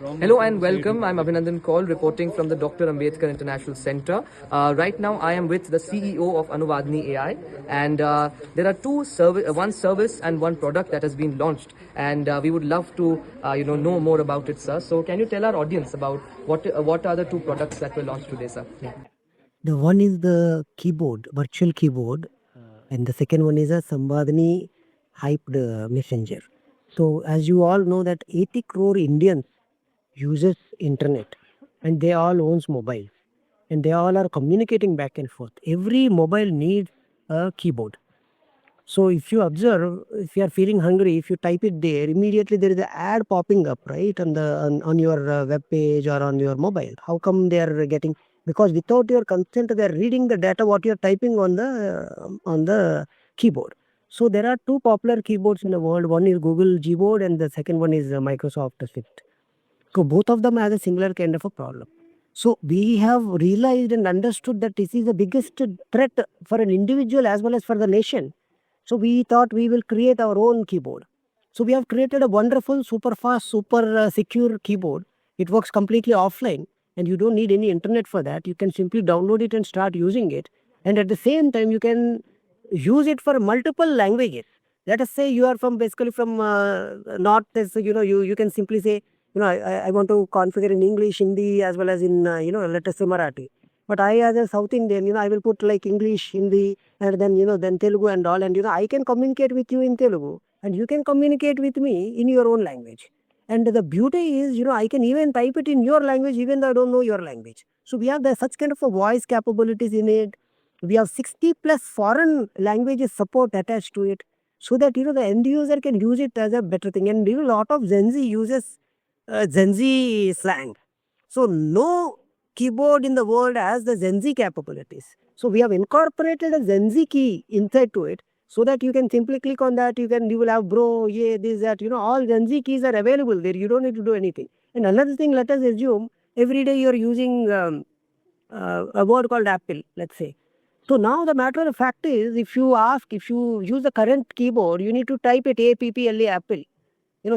Hello and welcome. I'm Abhinandan Kaul reporting from the Dr. Ambedkar International Centre. Right now, I am with the CEO of Anuvadini AI, and there are one service and one product that has been launched, and we would love to know more about it, sir. So, can you tell our audience about what are the two products that were launched today, sir? Yeah. The one is the keyboard, virtual keyboard, and the second one is a Samvadini hyped messenger. So as you all know that 80 crore Indians uses internet and they all owns mobile and they all are communicating back and forth. Every mobile needs a keyboard. So if you observe, if you are feeling hungry, if you type it there, immediately there is an ad popping up, right, on your web page or on your mobile. How come they are getting? Because without your consent, they are reading the data what you are typing on the keyboard. So there are two popular keyboards in the world. One is Google Gboard and the second one is Microsoft Swift. So both of them have a similar kind of a problem. So we have realized and understood that this is the biggest threat for an individual as well as for the nation. So we thought we will create our own keyboard. So we have created a wonderful, super fast, super secure keyboard. It works completely offline and you don't need any internet for that. You can simply download it and start using it. And at the same time, you can use it for multiple languages. Let us say you are basically from north, so, you can simply say, I want to configure in English, Hindi as well as in, let us say Marathi. But I as a South Indian, I will put like English, Hindi, and then, then Telugu and all. And, I can communicate with you in Telugu and you can communicate with me in your own language. And the beauty is, I can even type it in your language even though I don't know your language. So we have such kind of a voice capabilities in it. We have 60 plus foreign languages support attached to it. So that, the end user can use it as a better thing. And, a lot of Gen Z uses Gen Z slang. So no keyboard in the world has the Gen Z capabilities. So we have incorporated a Gen Z key inside to it so that you can simply click on that. You will have bro, yeah, this, that, all Gen Z keys are available there. You don't need to do anything. And another thing, let us assume every day you're using a word called Apple, let's say. So now the matter of fact is, if you use the current keyboard, you need to type it APPLE Apple.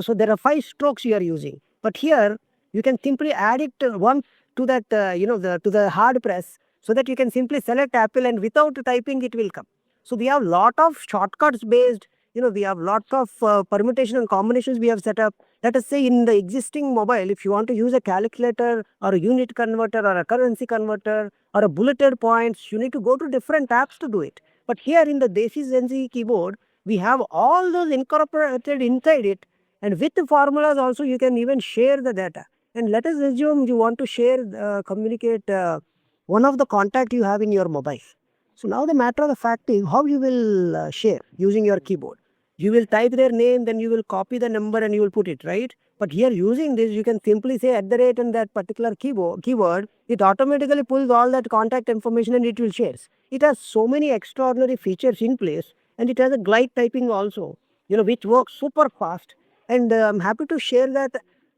So there are 5 strokes you are using. But here, you can simply add it once to that, to the hard press so that you can simply select Apple and without typing it will come. So we have lot of shortcuts based, we have lots of permutation and combinations we have set up. Let us say in the existing mobile, if you want to use a calculator or a unit converter or a currency converter or a bulleted points, you need to go to different apps to do it. But here in the Desi AI GenZ Keyboard, we have all those incorporated inside it. And with the formulas also, you can even share the data. And let us assume you want to share, communicate one of the contact you have in your mobile. So now the matter of the fact is how you will share using your keyboard. You will type their name, then you will copy the number and you will put it, right? But here using this, you can simply say @ in that particular keyword, it automatically pulls all that contact information and it will share. It has so many extraordinary features in place and it has a glide typing also, which works super fast. And I'm happy to share that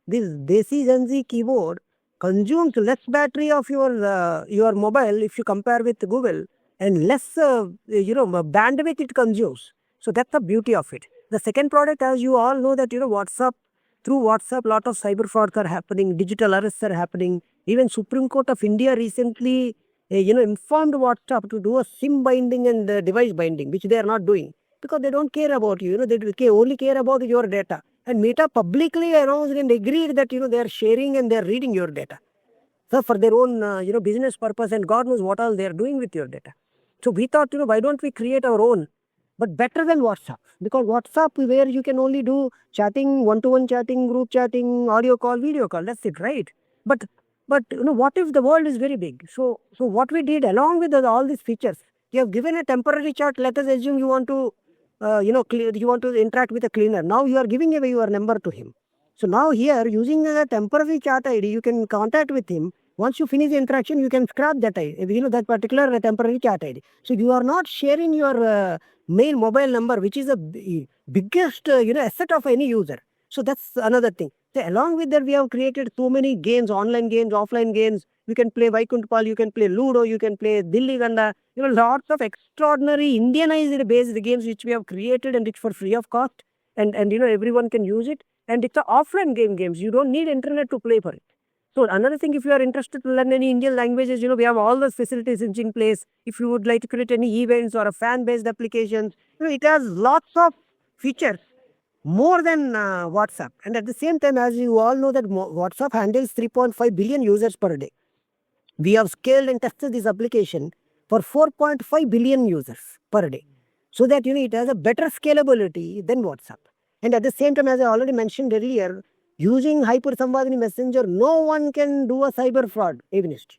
this Desi GenZ keyboard consumes less battery of your mobile if you compare with Google and less bandwidth it consumes. So that's the beauty of it. The second product, as you all know, that through WhatsApp lot of cyber frauds are happening, digital arrests are happening. Even Supreme Court of India recently informed WhatsApp to do a SIM binding and device binding, which they are not doing because they don't care about you. They only care about your data. And Meta publicly announced and agreed that they are sharing and they are reading your data. So for their own business purpose and God knows what all they are doing with your data. So we thought why don't we create our own, but better than WhatsApp, because WhatsApp where you can only do chatting, one-to-one chatting, group chatting, audio call, video call. That's it, right? But what if the world is very big? So what we did along with all these features, you have given a temporary chat. Let us assume you want to you want to interact with a cleaner. Now you are giving away your number to him. So now here using a temporary chat ID, you can contact with him. Once you finish the interaction, you can scrap that ID, that particular temporary chat ID. So you are not sharing your main mobile number, which is the biggest asset of any user. So that's another thing. So along with that, we have created so many games, online games, offline games. You can play Vaikuntpal, you can play Ludo, you can play Dilli Ganda. Lots of extraordinary Indianized based games which we have created and it's for free of cost. And everyone can use it. and it's an offline games. You don't need internet to play for it. So another thing, if you are interested to learn any Indian languages, we have all those facilities in place. If you would like to create any events or a fan-based application, it has lots of features more than WhatsApp. And at the same time, as you all know, that WhatsApp handles 3.5 billion users per day. We have scaled and tested this application for 4.5 billion users per day. So that it has a better scalability than WhatsApp. And at the same time, as I already mentioned earlier, using Samvadini Messenger, no one can do a cyber fraud against.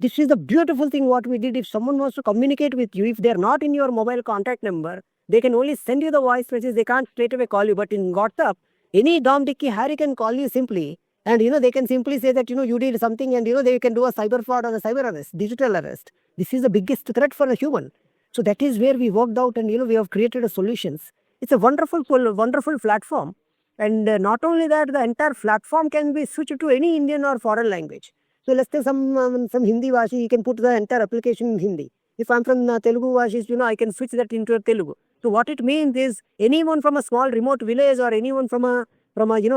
This is the beautiful thing what we did. If someone wants to communicate with you, if they are not in your mobile contact number, they can only send you the voice message. They can't straight away call you. But in WhatsApp, any Dom, Dicky, Harry can call you simply. And they can simply say that you did something, and they can do a cyber fraud or a cyber arrest, digital arrest. This is the biggest threat for a human. So that is where we worked out, and we have created a solutions. It's a wonderful platform. And not only that, the entire platform can be switched to any Indian or foreign language. So let's say some Hindi Vashi, you can put the entire application in Hindi. If I'm from Telugu Vashis, I can switch that into a Telugu. So what it means is anyone from a small remote village or anyone from a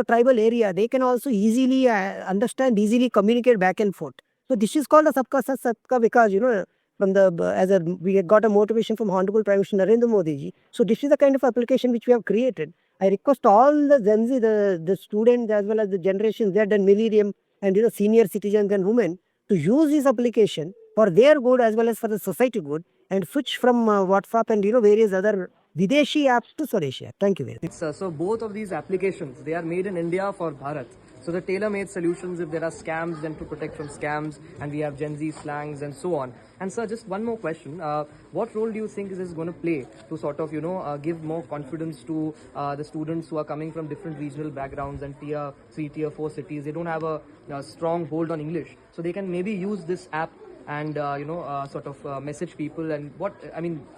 tribal area, they can also easily understand, easily communicate back and forth. So this is called a Sabka Sath Sabka Vikas, from we got a motivation from Honorable Prime Minister Narendra Modi ji. So this is the kind of application which we have created. I request all the Gen Z, the students as well as the Generation Z and Millennium and senior citizens and women to use this application for their good as well as for the society good, and switch from WhatsApp and various other Videshi apps to Swadeshi app. Thank you very much. So both of these applications, they are made in India for Bharat. So the tailor-made solutions, if there are scams, then to protect from scams, and we have Gen Z slangs and so on. And sir, just one more question. What role do you think is this going to play to sort of, give more confidence to the students who are coming from different regional backgrounds and tier 3, tier 4 cities? They don't have a strong hold on English. So they can maybe use this app and message people and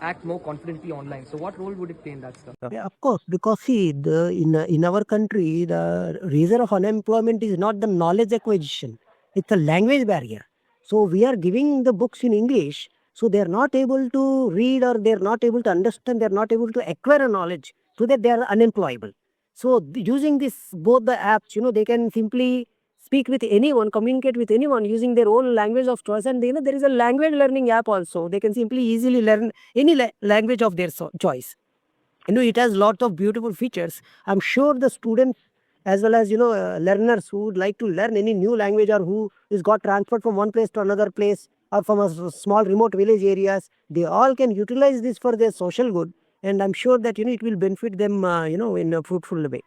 act more confidently online. So what role would it play in that stuff? Yeah, of course, because see, in our country, the reason of unemployment is not the knowledge acquisition; it's a language barrier. So we are giving the books in English, so they are not able to read or they are not able to understand, they are not able to acquire a knowledge, so that they are unemployable. So using this both the apps, they can simply speak with anyone, communicate with anyone using their own language of choice. And there is a language learning app also. They can simply easily learn any language of their choice. It has lots of beautiful features. I'm sure the students as well as learners who would like to learn any new language or who is got transferred from one place to another place or from a small remote village areas, they all can utilize this for their social good. And I'm sure that it will benefit them in a fruitful way.